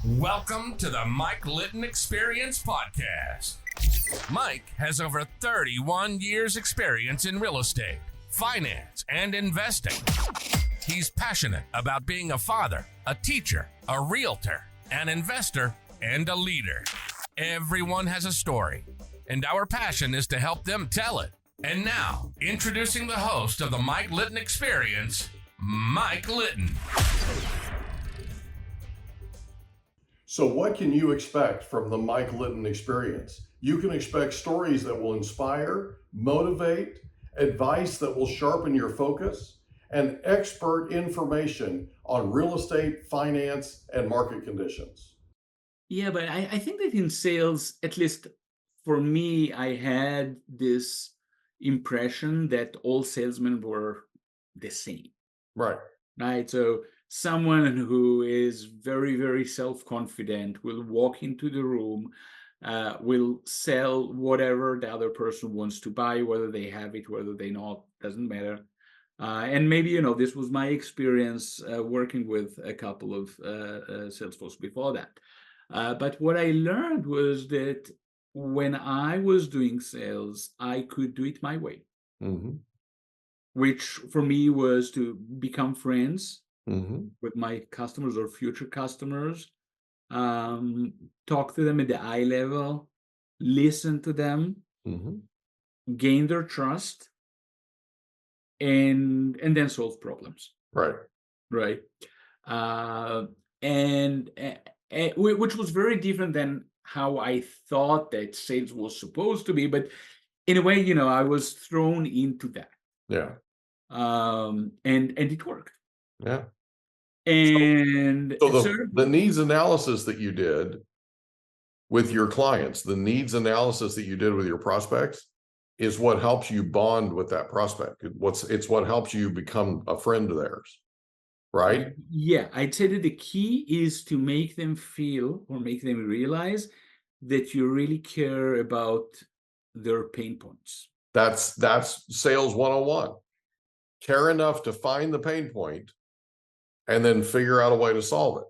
Welcome to the Mike Litton Experience Podcast. Mike has over 31 years experience in real estate, finance, and investing. He's passionate about being a father, a teacher, a realtor, an investor, and a leader. Everyone has a story, and our passion is to help them tell it. And now, introducing the host of the Mike Litton Experience, Mike Litton. So what can you expect from the Mike Litton Experience? You can expect stories that will inspire, motivate, advice that will sharpen your focus, and expert information on real estate, finance, and market conditions. Yeah, but I think that in sales, at least for me, I had this impression that all salesmen were the same, Right. right? So someone who is very, very self-confident will walk into the room, will sell whatever the other person wants to buy, whether they have it, whether they not, doesn't matter. And maybe, this was my experience working with a couple of sales folks before that. But what I learned was that when I was doing sales, I could do it my way, Mm-hmm. which for me was to become friends Mm-hmm. with my customers or future customers, talk to them at the eye level, listen to them, Mm-hmm. gain their trust, and then solve problems. Right. Right. And which was very different than how I thought that sales was supposed to be. But in a way, I was thrown into that. Yeah. And it worked. Yeah. And So the needs analysis that you did with your clients, the needs analysis that you did with your prospects is what helps you bond with that prospect. It's what helps you become a friend of theirs, right? Yeah, I'd say that the key is to make them feel or make them realize that you really care about their pain points. That's sales 101. Care enough to find the pain point and then figure out a way to solve it,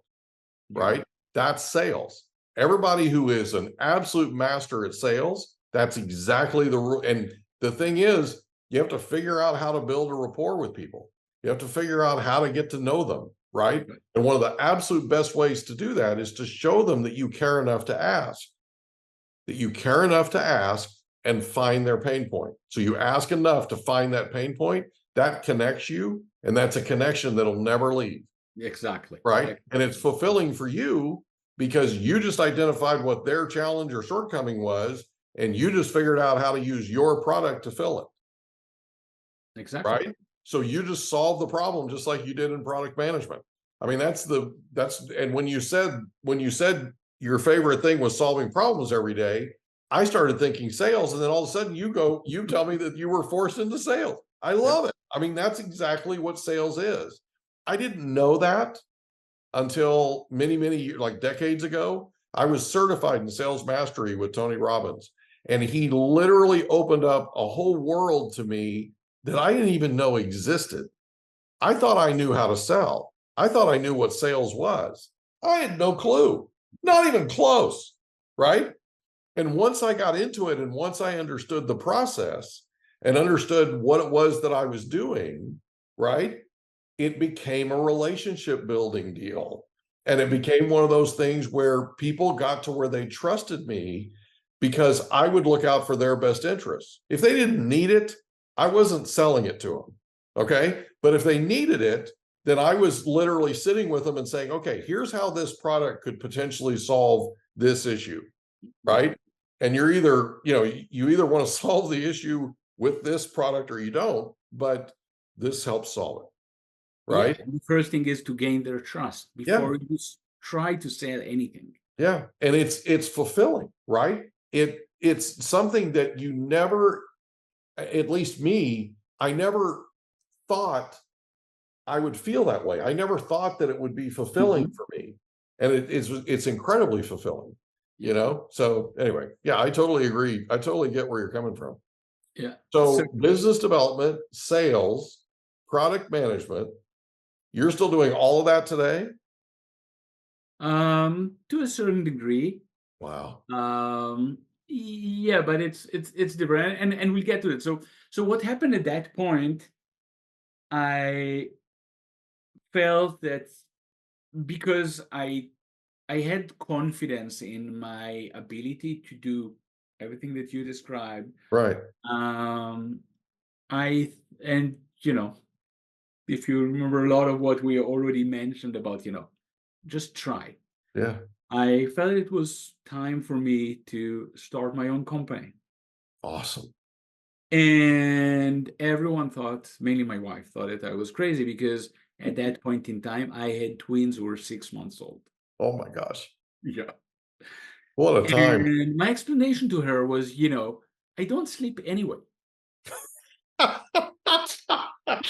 right? That's sales. Everybody who is an absolute master at sales, that's exactly the rule. And the thing is, you have to figure out how to build a rapport with people. You have to figure out how to get to know them, right? And one of the absolute best ways to do that is to show them that you care enough to ask, and find their pain point. So you ask enough to find that pain point, that connects you, and that's a connection that'll never leave. Exactly. Right. And it's fulfilling for you because you just identified what their challenge or shortcoming was, and you just figured out how to use your product to fill it. Exactly. Right. So you just solved the problem just like you did in product management. I mean, and when you said your favorite thing was solving problems every day, I started thinking sales, and then all of a sudden you tell me that you were forced into sales. I love it. I mean, that's exactly what sales is. I didn't know that until many, many years, like decades ago. I was certified in sales mastery with Tony Robbins, and he literally opened up a whole world to me that I didn't even know existed. I thought I knew how to sell. I thought I knew what sales was. I had no clue, not even close, right? And once I got into it, and once I understood the process and understood what it was that I was doing, right? It became a relationship building deal. And it became one of those things where people got to where they trusted me because I would look out for their best interests. If they didn't need it, I wasn't selling it to them. Okay. But if they needed it, then I was literally sitting with them and saying, okay, here's how this product could potentially solve this issue. Right. And you either want to solve the issue with this product or you don't, but this helps solve it. Right. Yeah, the first thing is to gain their trust before you try to sell anything. Yeah. And it's fulfilling, right? It's something that you never, at least me, I never thought I would feel that way. I never thought that it would be fulfilling for me. And it's incredibly fulfilling, So anyway, yeah, I totally agree. I totally get where you're coming from. Yeah. So business development, sales, product management, you're still doing all of that today? To a certain degree. Wow. Yeah, but it's different, and we'll get to it. So what happened at that point, I felt that because I had confidence in my ability to do everything that you described. Right. Um, I and if you remember a lot of what we already mentioned about, just try. Yeah. I felt it was time for me to start my own company. Awesome. And everyone thought, mainly my wife, thought that I was crazy because at that point in time, I had twins who were 6 months old. Oh my gosh. Yeah. What a time. And my explanation to her was, I don't sleep anyway.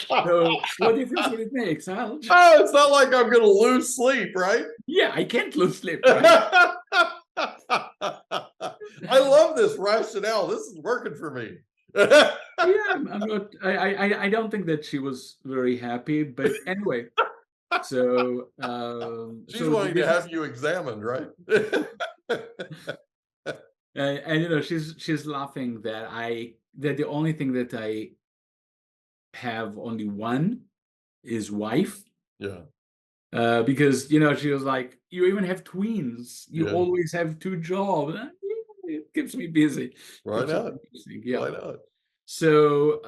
So what difference would it make, Sal? Oh, it's not like I'm going to lose sleep, right? Yeah, I can't lose sleep, right? I love this rationale. This is working for me. Yeah, I'm not. I don't think that she was very happy, but anyway. So She's wanting to have you examined, right? and she's laughing that the only thing that I have only one is wife. Yeah. Because she was like, you even have twins. You Yeah. always have two jobs. It keeps me busy. Why not? Yeah. Why not? So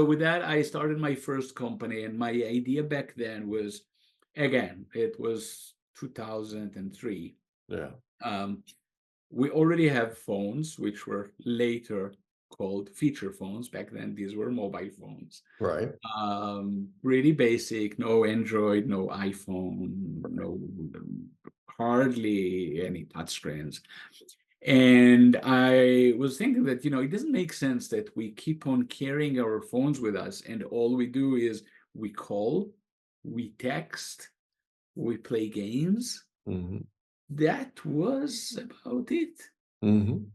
with that, I started my first company, and my idea back then was, again, it was 2003. Yeah. We already have phones, which were later called feature phones. Back then, these were mobile phones. Right. Really basic, no Android, no iPhone, no hardly any touchscreens. And I was thinking that, it doesn't make sense that we keep on carrying our phones with us, and all we do is we call, we text, we play games. Mm-hmm. That was about it. Mm-hmm.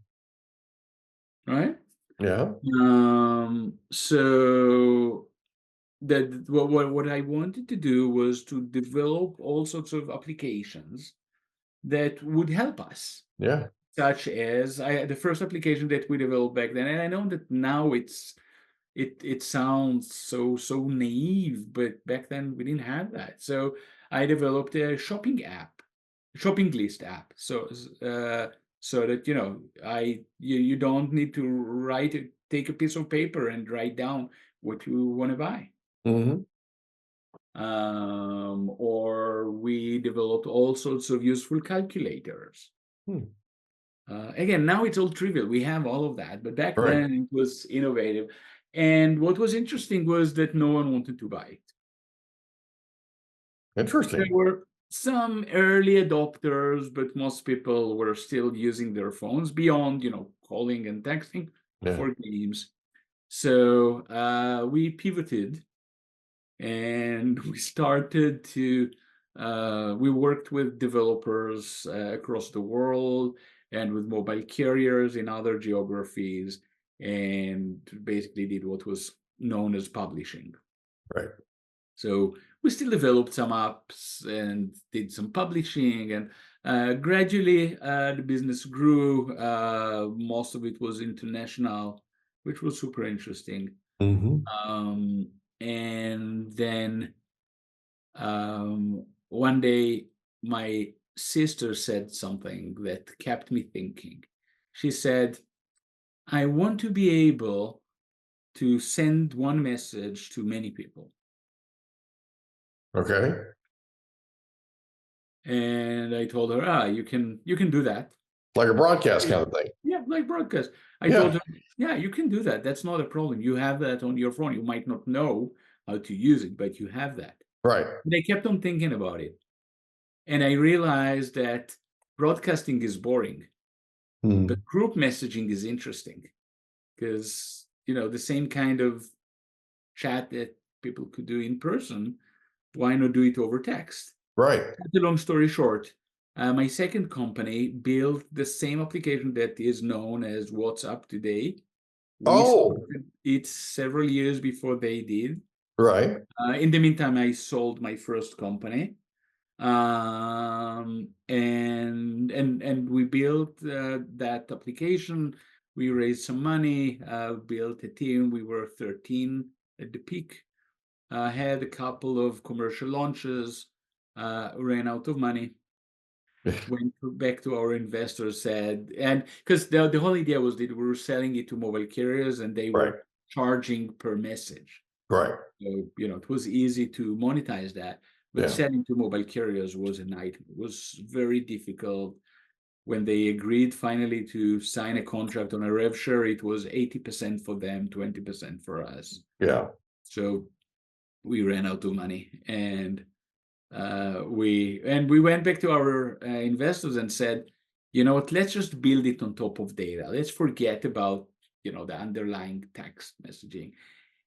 Right? Yeah. So that what I wanted to do was to develop all sorts of applications that would help us. Yeah. Such as the first application that we developed back then, and I know that now it sounds so naive, but back then we didn't have that. So I developed a shopping list app. So that you don't need to take a piece of paper and write down what you want to buy. Mm-hmm. Or we developed all sorts of useful calculators. Again, now it's all trivial. We have all of that, but back Right. then it was innovative. And what was interesting was that no one wanted to buy it. Interesting. There were some early adopters, but most people were still using their phones beyond, calling and texting for games. So we pivoted, and we started to we worked with developers across the world and with mobile carriers in other geographies, and basically did what was known as publishing. Right. So we still developed some apps and did some publishing, and gradually the business grew. Most of it was international, which was super interesting. Mm-hmm. And then one day my sister said something that kept me thinking. She said, I want to be able to send one message to many people. Okay. And I told her, you can do that. Like a broadcast kind of thing. Yeah, like broadcast. I told her, yeah, you can do that. That's not a problem. You have that on your phone. You might not know how to use it, but you have that. Right. And I kept on thinking about it. And I realized that broadcasting is boring, but group messaging is interesting because, the same kind of chat that people could do in person, why not do it over text? Right. Cut a long story short, my second company built the same application that is known as WhatsApp today. We started it several years before they did. Right. In the meantime, I sold my first company. and we built that application. We raised some money, built a team. We were 13 at the peak. Had a couple of commercial launches, ran out of money, went back to our investors, said, and because the whole idea was that we were selling it to mobile carriers and they Right. were charging per message. Right. So, it was easy to monetize that, but Yeah. selling to mobile carriers was a nightmare. It was very difficult. When they agreed finally to sign a contract on a rev share, it was 80% for them, 20% for us. Yeah. So we ran out of money, and we went back to our investors and said, you know what, let's just build it on top of data. Let's forget about the underlying text messaging.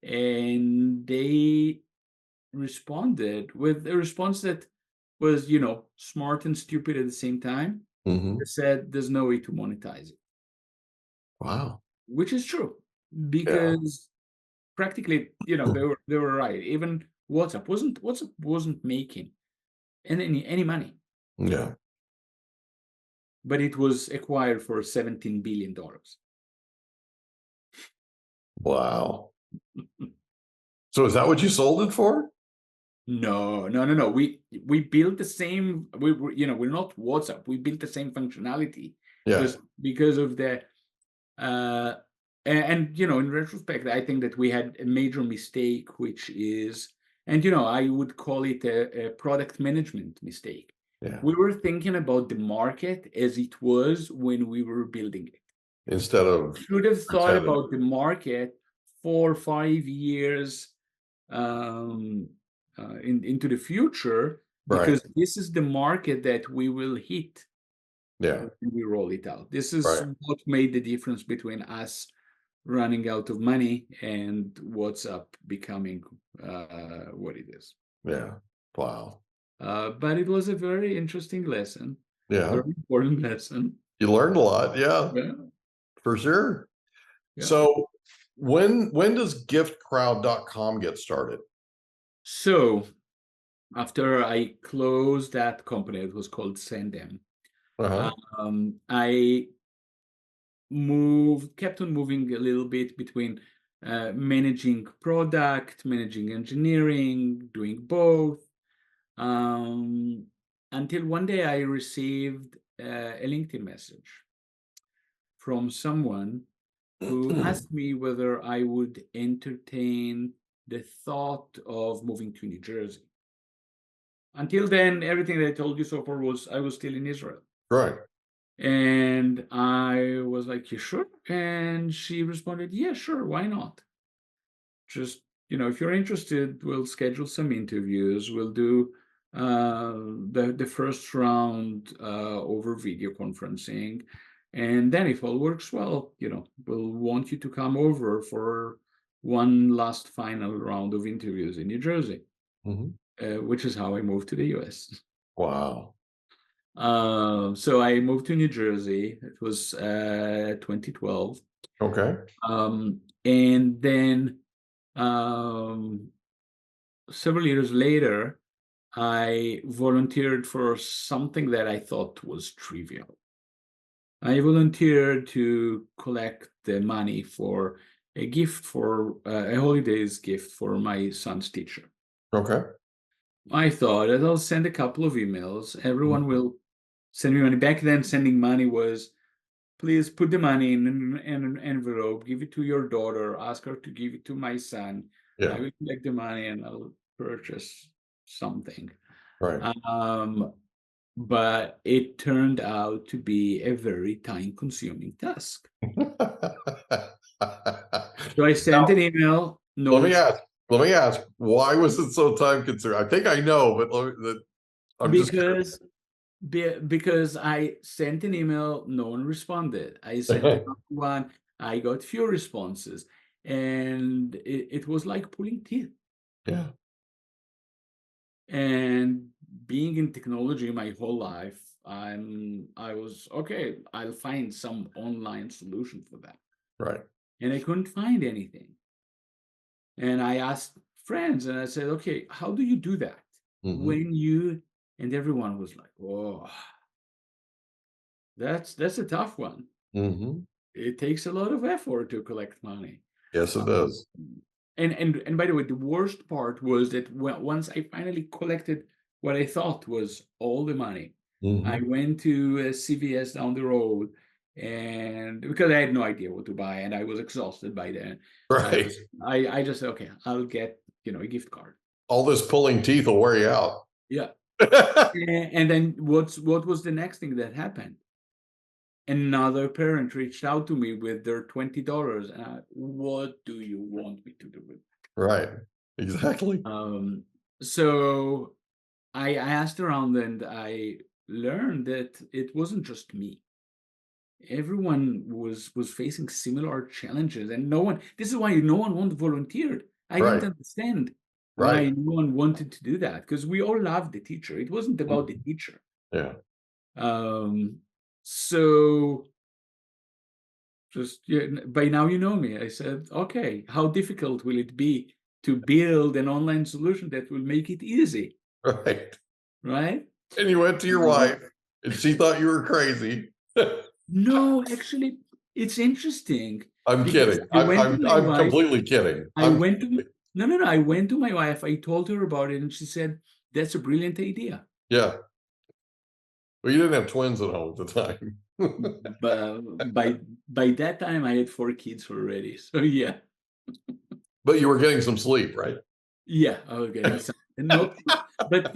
And they responded with a response that was smart and stupid at the same time. Hmm. They said there's no way to monetize it. Wow. Which is true, because practically, they were right. Even WhatsApp wasn't making any money, Yeah. but it was acquired for $17 billion. Wow. So is that what you sold it for? No. We built the same. We're not WhatsApp. We built the same functionality. Yeah. Just because of the and in retrospect, I think that we had a major mistake, which is, and I would call it a product management mistake. Yeah. We were thinking about the market as it was when we were building it. Instead of Should have thought pretending. about the market 4 or 5 years into the future, because this is the market that we will hit Yeah. when we roll it out. This is Right. what made the difference between us running out of money and WhatsApp becoming what it is. Yeah. Wow. But it was a very interesting lesson, Yeah. very important lesson. You learned a lot. Yeah, Yeah. for sure. Yeah. So when does giftcrowd.com get started? So after I closed that company, it was called Sendem. Uh-huh. I kept on moving a little bit between managing product, managing engineering, doing both, until one day I received a LinkedIn message from someone who asked me whether I would entertain the thought of moving to New Jersey. Until then, everything that I told you so far was I was still in Israel. Right. And I was like, you sure? And she responded, yeah, sure, why not? Just, if you're interested, we'll schedule some interviews. We'll do the first round over video conferencing. And then if all works well, we'll want you to come over for one last final round of interviews in New Jersey, which is how I moved to the US. Wow. So I moved to New Jersey. It was 2012. Okay. And then several years later, I volunteered for something that I thought was trivial. I volunteered to collect the money for a gift for a holidays gift for my son's teacher. Okay. I thought that I'll send a couple of emails. Everyone will send me money. Back then, sending money was, please put the money in an envelope, give it to your daughter, ask her to give it to my son. Yeah. I will collect the money and I'll purchase something. Right. But it turned out to be a very time-consuming task. So I sent an email. No, Let me ask, why was it so time consuming? I think I know, but I'm just curious. Because I sent an email, no one responded. I sent another one, I got few responses, and it was like pulling teeth. Yeah. And being in technology my whole life, I was okay, I'll find some online solution for that. Right. And I couldn't find anything. And I asked friends and I said, okay, how do you do that? Mhm. When you, and everyone was like, oh, That's a tough one. Mm-hmm. It takes a lot of effort to collect money. Yes, it does. And by the way, the worst part was that once I finally collected what I thought was all the money, I Mm-hmm. went to a CVS down the road, and because I had no idea what to buy and I was exhausted by then, Right. I just said, okay, I'll get a gift card. All this pulling teeth will wear you out. Yeah. And then what was the next thing that happened? Another parent reached out to me with their $20, and what do you want me to do with it? Right. Exactly. So I asked around, and I learned that it wasn't just me. Everyone was facing similar challenges, and this is why no one volunteered. I Right. didn't understand why Right. no one wanted to do that, because we all loved the teacher. It wasn't about the teacher. Yeah. So just by now you know me. I said, okay, how difficult will it be to build an online solution that will make it easy? Right. Right? And you went to your wife, and she thought you were crazy. No, actually, it's interesting. I'm because kidding. I went to my I'm wife. completely kidding. I went to no. I went to my wife. I told her about it, and she said, "That's a brilliant idea." Yeah. Well, you didn't have twins at home at the time. But by that time, I had 4 kids already. So yeah. But you were getting some sleep, right? Yeah, I was getting some. But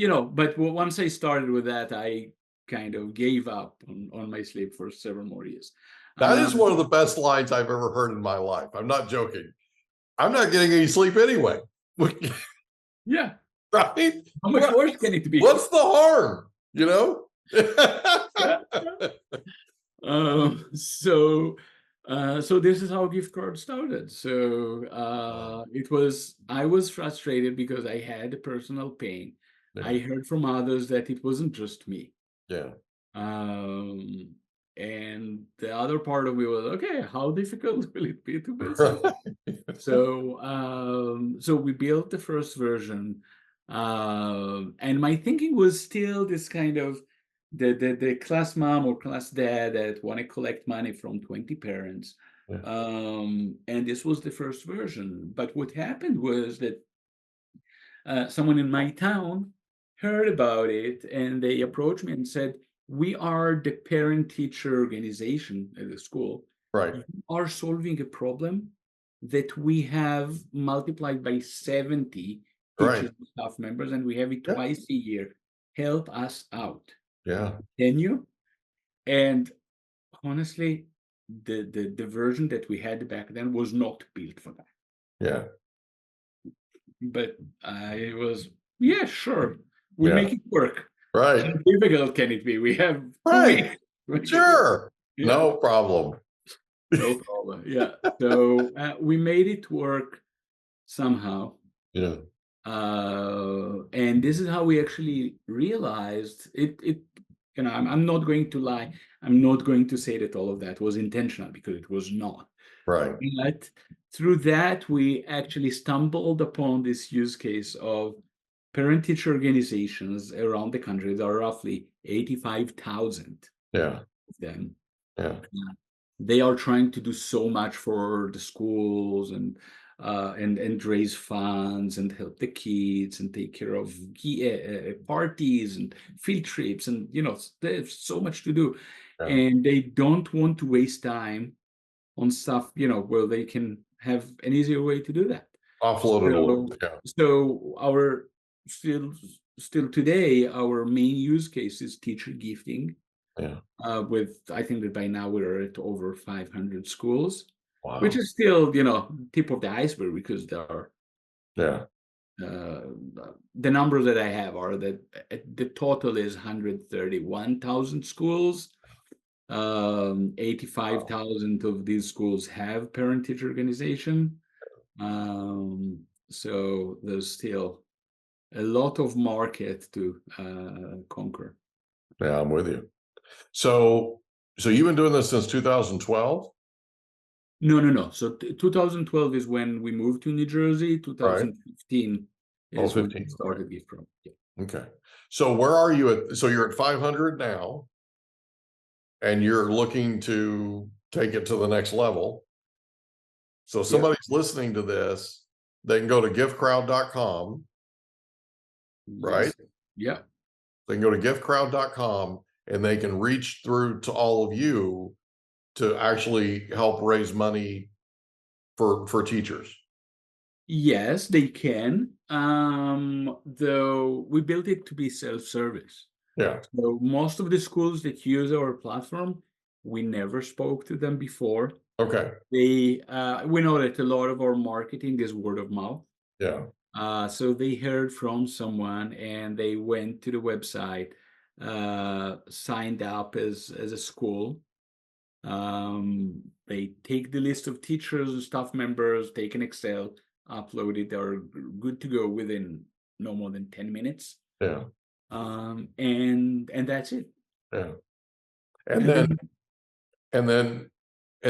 once I started with that, I kind of gave up on my sleep for several more years. That is one of the best lines I've ever heard in my life. I'm not joking. I'm not getting any sleep anyway. Yeah. Right? How much worse can it be? What's the harm? So this is how gift card started. So I was frustrated because I had a personal pain. Yeah. I heard from others that it wasn't just me. Yeah. And the other part of me was, okay, how difficult will it be to build something? So we built the first version, and my thinking was still this kind of the class mom or class dad that want to collect money from 20 parents. Yeah. And this was the first version. But what happened was that someone in my town heard about it, and they approached me and said, we are the parent-teacher organization at the school. Right. You are solving a problem that we have multiplied by 70 teachers and staff members, and we have it twice a year. Help us out. Yeah. Can you? And honestly, the version that we had back then was not built for that. Yeah. But I was, yeah, sure. We'll make it work. Right. How difficult can it be? We have 2 weeks. Sure. Yeah. No problem. No problem. Yeah. So we made it work somehow. Yeah. And this is how we actually realized it. I'm not going to lie. I'm not going to say that all of that was intentional, because it was not. Right. But through that, we actually stumbled upon this use case of parent-teacher organizations around the country. There are roughly 85,000 of them. Yeah. They are trying to do so much for the schools and raise funds and help the kids and take care of parties and field trips, and they have so much to do, and they don't want to waste time on stuff where they can have an easier way to do that. Offload it all. Yeah. So our still today, our main use case is teacher gifting. Yeah. With, I think that by now we're at over 500 schools. Wow. Which is still, tip of the iceberg, because there are the numbers that I have are that the total is 131,000 schools. 85,000 of these schools have parent-teacher organization. So there's still a lot of market to conquer. Yeah, I'm with you. So you've been doing this since 2012? No. So 2012 is when we moved to New Jersey. 2015 is when we started Gift Pro. Yeah. Okay. So where are you at? So you're at 500 now. and you're looking to take it to the next level. So if somebody's listening to this, they can go to giftcrowd.com, right? Yeah. They can go to giftcrowd.com and they can reach through to all of you to actually help raise money for teachers. Yes, they can. Though we built it to be self-service. Yeah. So most of the schools that use our platform, we never spoke to them before. Okay. We know that a lot of our marketing is word of mouth. Yeah. So they heard from someone and they went to the website, signed up as a school. They take the list of teachers and staff members, take an Excel, upload it, they're good to go within no more than 10 minutes. Yeah. And that's it. Yeah. And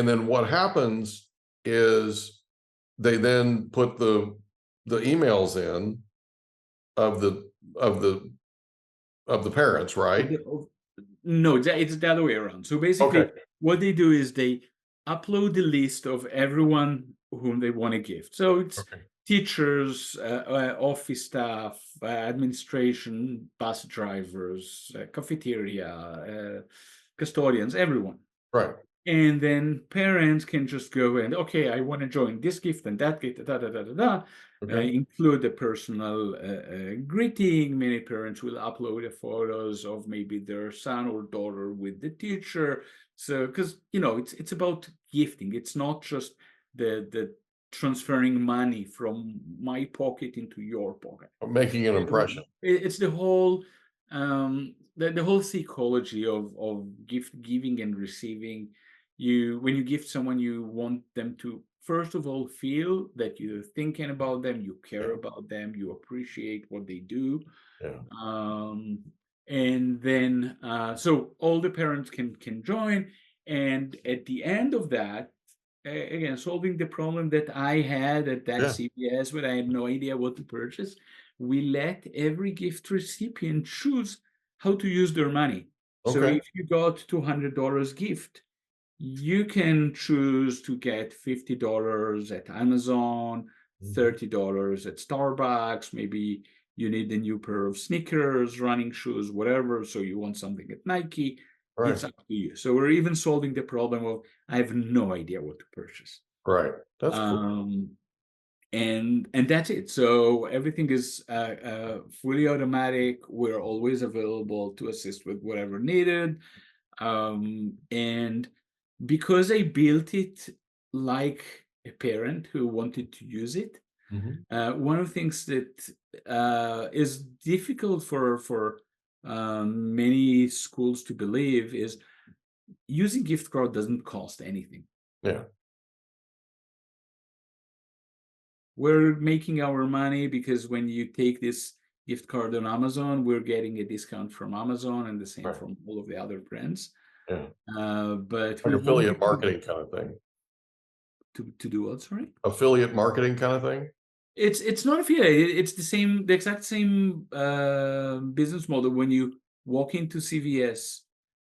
then what happens is they then put the emails in of the parents, right? No, it's the other way around. So basically, Okay. what they do is they upload the list of everyone whom they want to gift. So it's teachers, office staff, administration, bus drivers, cafeteria, custodians, everyone. Right. And then parents can just go and, okay, I want to join this gift and that gift, include a personal greeting. Many parents will upload the photos of maybe their son or daughter with the teacher. So, because, it's about gifting. It's not just the transferring money from my pocket into your pocket. Making an impression. It's the whole the whole psychology of gift giving and receiving. When you gift someone, you want them to first of all feel that you're thinking about them, you care about them, you appreciate what they do. And then so all the parents can join, and at the end of that, again, solving the problem that I had at that CVS where I had no idea what to purchase, we let every gift recipient choose how to use their money. So if you got $200 gift, you can choose to get $50 at Amazon, $30 at Starbucks. Maybe you need a new pair of sneakers, running shoes, whatever. So you want something at Nike. Right. It's up to you. So we're even solving the problem of I have no idea what to purchase. Right. That's cool. And that's it. So everything is fully automatic. We're always available to assist with whatever needed. And because I built it like a parent who wanted to use it, one of the things that is difficult for many schools to believe is using gift card doesn't cost anything. Yeah. We're making our money because when you take this gift card on Amazon, we're getting a discount from Amazon and the same from all of the other brands. Yeah. But like affiliate marketing kind of thing. To do what, sorry? Affiliate marketing kind of thing? It's not affiliate. It's the exact same business model. When you walk into CVS,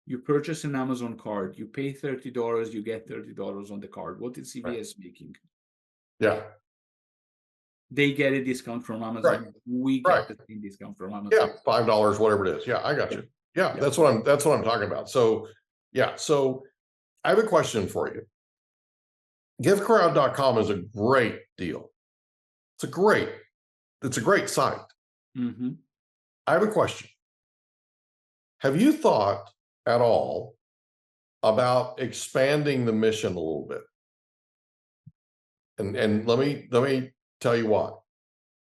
you purchase an Amazon card, you pay $30, you get $30 on the card. What is CVS making? Yeah. They get a discount from Amazon. We get the same discount from Amazon. Yeah, $5, whatever it is. Yeah, I got you. Yeah, that's what I'm talking about. So so I have a question for you. Giftcrowd.com is a great deal. It's a great site. I have a question. Have you thought at all about expanding the mission a little bit? And let me tell you what.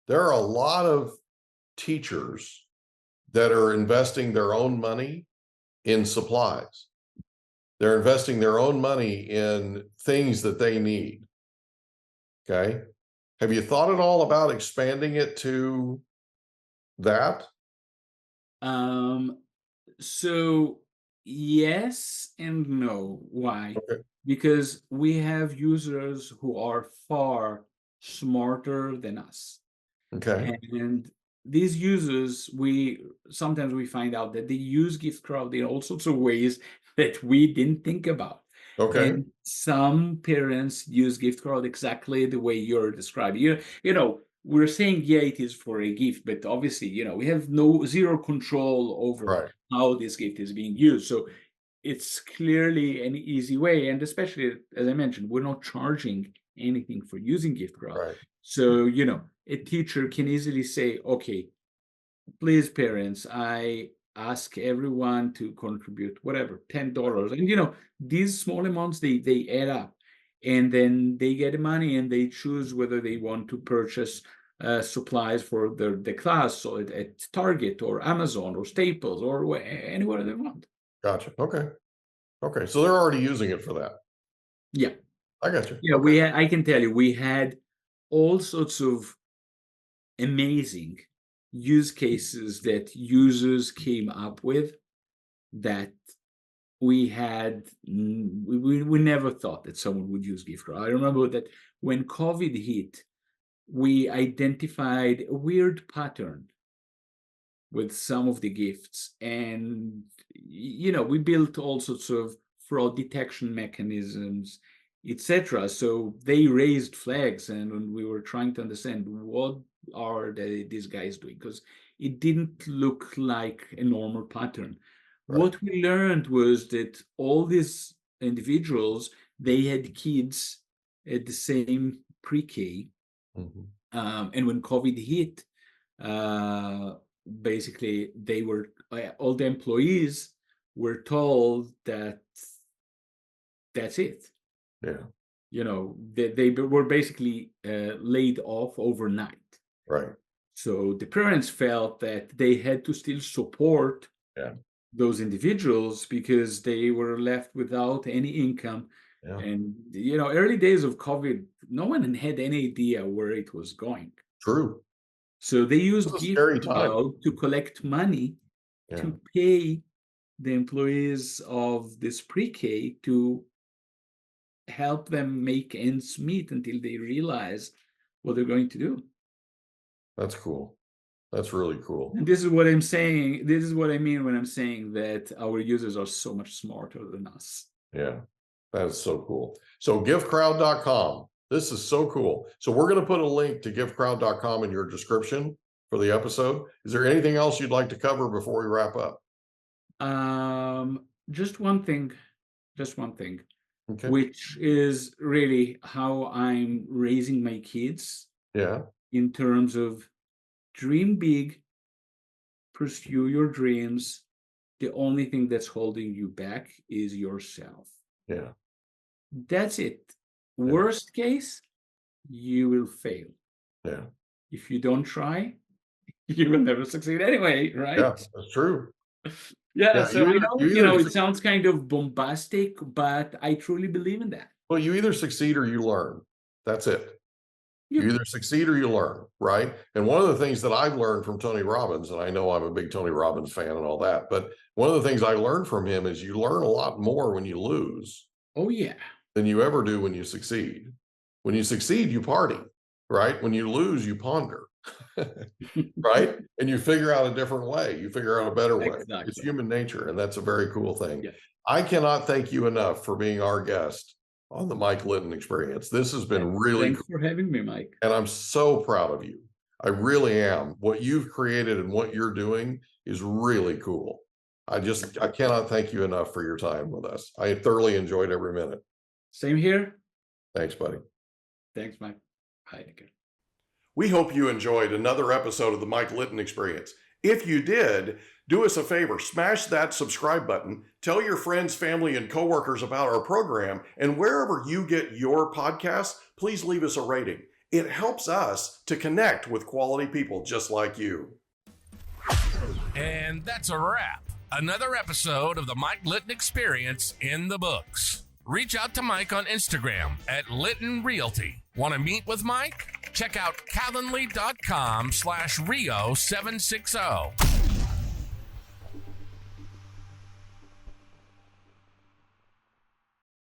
There are a lot of teachers that are investing their own money in supplies. They're investing their own money in things that they need. Okay. Have you thought at all about expanding it to that? So yes and no. Why? Okay. Because we have users who are far smarter than us. Okay. And these users, sometimes we find out that they use gift card in all sorts of ways that we didn't think about. Okay. And some parents use gift card exactly the way you're describing. We're saying, yeah, it is for a gift, but obviously, we have zero control over Right. how this gift is being used. So it's clearly an easy way. And especially, as I mentioned, we're not charging anything for using gift card. Right. So, a teacher can easily say, okay, please, parents, I ask everyone to contribute whatever, $10. And these small amounts, they add up. And then they get the money and they choose whether they want to purchase supplies for the class, so at Target or Amazon or Staples or anywhere they want. Gotcha. Okay. So they're already using it for that. Yeah. I got you. Yeah, Okay. I can tell you, we had all sorts of amazing use cases that users came up with that we never thought that someone would use gift card. I remember that when COVID hit, we identified a weird pattern with some of the gifts, and we built all sorts of fraud detection mechanisms, etc. So they raised flags, and we were trying to understand what are these guys doing, because it didn't look like a normal pattern. Right. What we learned was that all these individuals, they had kids at the same pre-K, and when COVID hit, basically they were all the employees were told that that's it. Yeah. They were basically laid off overnight. Right. So the parents felt that they had to still support those individuals because they were left without any income. Yeah. And early days of COVID, no one had any idea where it was going. True. So they used gift card to collect money to pay the employees of this pre-K to help them make ends meet until they realize what they're going to do. That's cool. That's really cool. And this is what I'm saying. This is what I mean when I'm saying that our users are so much smarter than us. Yeah, that is so cool. So giftcrowd.com. This is so cool. So we're going to put a link to giftcrowd.com in your description for the episode. Is there anything else you'd like to cover before we wrap up? Just one thing, Okay. which is really how I'm raising my kids. Yeah. In terms of dream big, pursue your dreams. The only thing that's holding you back is yourself. Yeah. That's it. Worst case, you will fail. Yeah. If you don't try, you will never succeed anyway, right? Yeah, that's true. Yeah, so it sounds kind of bombastic, but I truly believe in that. Well, you either succeed or you learn. That's it. Yeah. You either succeed or you learn, right? And one of the things that I've learned from Tony Robbins, and I know I'm a big Tony Robbins fan and all that, but one of the things I learned from him is you learn a lot more when you lose. Oh, yeah. Than you ever do when you succeed. When you succeed, you party, right? When you lose, you ponder, right? And you figure out a different way. You figure out a better way. Exactly. It's human nature, and that's a very cool thing. Yeah. I cannot thank you enough for being our guest on the Mike Litton Experience. This has been really Thanks for having me, Mike. And I'm so proud of you. I really am. What you've created and what you're doing is really cool. I cannot thank you enough for your time with us. I thoroughly enjoyed every minute. Same here. Thanks, buddy. Thanks, Mike. Bye. We hope you enjoyed another episode of the Mike Litton Experience. If you did, do us a favor, smash that subscribe button, tell your friends, family, and coworkers about our program, and wherever you get your podcasts, please leave us a rating. It helps us to connect with quality people just like you. And that's a wrap. Another episode of the Mike Litton Experience in the books. Reach out to Mike on Instagram at Litton Realty. Want to meet with Mike? Check out calendly.com/Rio760.